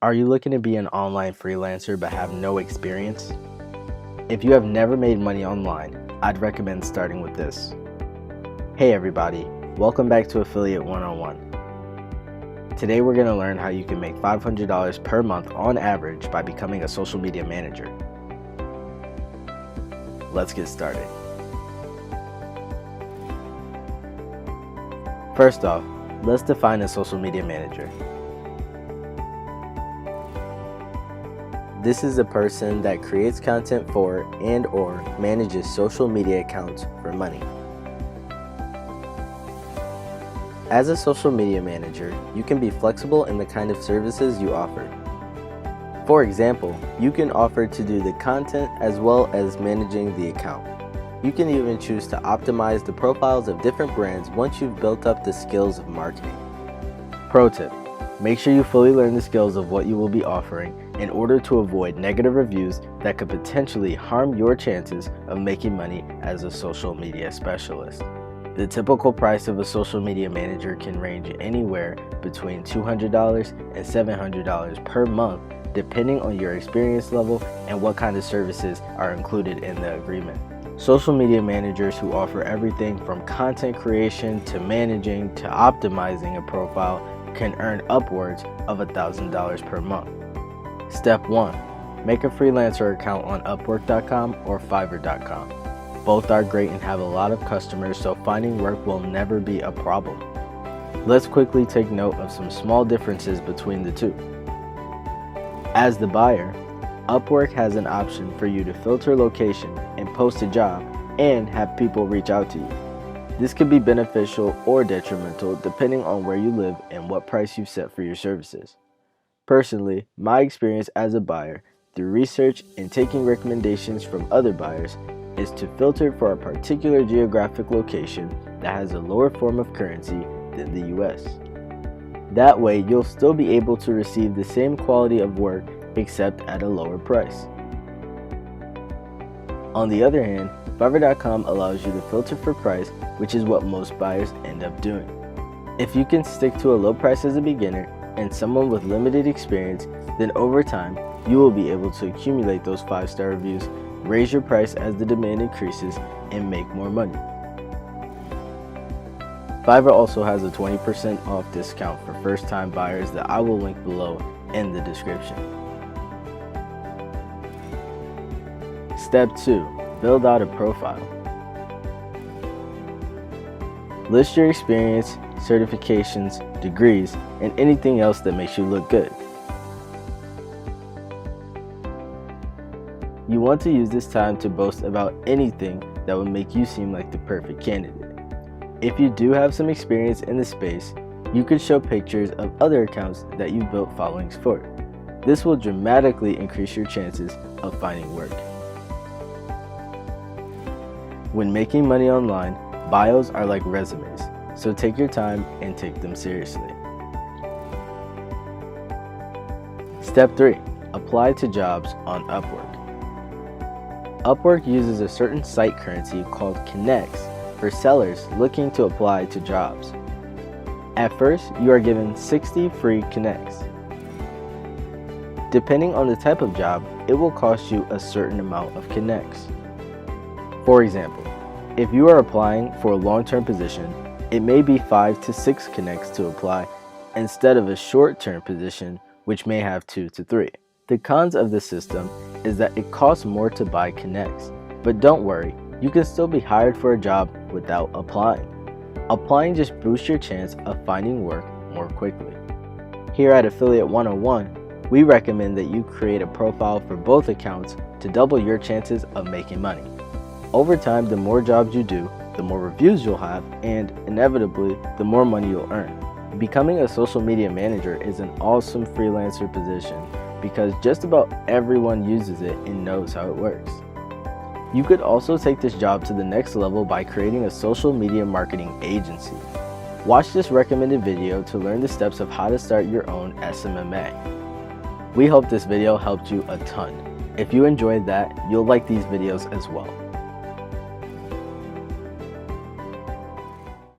Are you looking to be an online freelancer but have no experience? If you have never made money online, I'd recommend starting with this. Hey everybody, welcome back to Affiliate 101. Today we're going to learn how you can make $500 per month on average by becoming a social media manager. Let's get started. First off, let's define a social media manager. This is a person that creates content for and/or manages social media accounts for money. As a social media manager, you can be flexible in the kind of services you offer. For example, you can offer to do the content as well as managing the account. You can even choose to optimize the profiles of different brands once you've built up the skills of marketing. Pro tip: make sure you fully learn the skills of what you will be offering in order to avoid negative reviews that could potentially harm your chances of making money as a social media specialist. The typical price of a social media manager can range anywhere between $200 and $700 per month, depending on your experience level and what kind of services are included in the agreement. Social media managers who offer everything from content creation to managing to optimizing a profile can earn upwards of $1,000 per month. Step 1. Make a freelancer account on Upwork.com or Fiverr.com. Both are great and have a lot of customers, so finding work will never be a problem. Let's quickly take note of some small differences between the two. As the buyer, Upwork has an option for you to filter location and post a job and have people reach out to you. This could be beneficial or detrimental depending on where you live and what price you've set for your services. Personally, my experience as a buyer through research and taking recommendations from other buyers is to filter for a particular geographic location that has a lower form of currency than the US. That way, you'll still be able to receive the same quality of work except at a lower price. On the other hand, Fiverr.com allows you to filter for price, which is what most buyers end up doing. If you can stick to a low price as a beginner and someone with limited experience, then over time, you will be able to accumulate those 5-star reviews, raise your price as the demand increases, and make more money. Fiverr also has a 20% off discount for first-time buyers that I will link below in the description. Step 2. Build out a profile. List your experience, certifications, degrees, and anything else that makes you look good. You want to use this time to boast about anything that would make you seem like the perfect candidate. If you do have some experience in the space, you could show pictures of other accounts that you've built followings for. This will dramatically increase your chances of finding work. When making money online, bios are like resumes, so take your time and take them seriously. Step 3. Apply to jobs on Upwork. Upwork uses a certain site currency called Connects for sellers looking to apply to jobs. At first, you are given 60 free Connects. Depending on the type of job, it will cost you a certain amount of Connects. For example, if you are applying for a long-term position, it may be 5 to 6 Connects to apply instead of a short-term position which may have 2 to 3. The cons of the system is that it costs more to buy Connects, but don't worry, you can still be hired for a job without applying. Applying just boosts your chance of finding work more quickly. Here at Affiliate 101, we recommend that you create a profile for both accounts to double your chances of making money. Over time, the more jobs you do, the more reviews you'll have, and inevitably, the more money you'll earn. Becoming a social media manager is an awesome freelancer position because just about everyone uses it and knows how it works. You could also take this job to the next level by creating a social media marketing agency. Watch this recommended video to learn the steps of how to start your own SMMA. We hope this video helped you a ton. If you enjoyed that, you'll like these videos as well.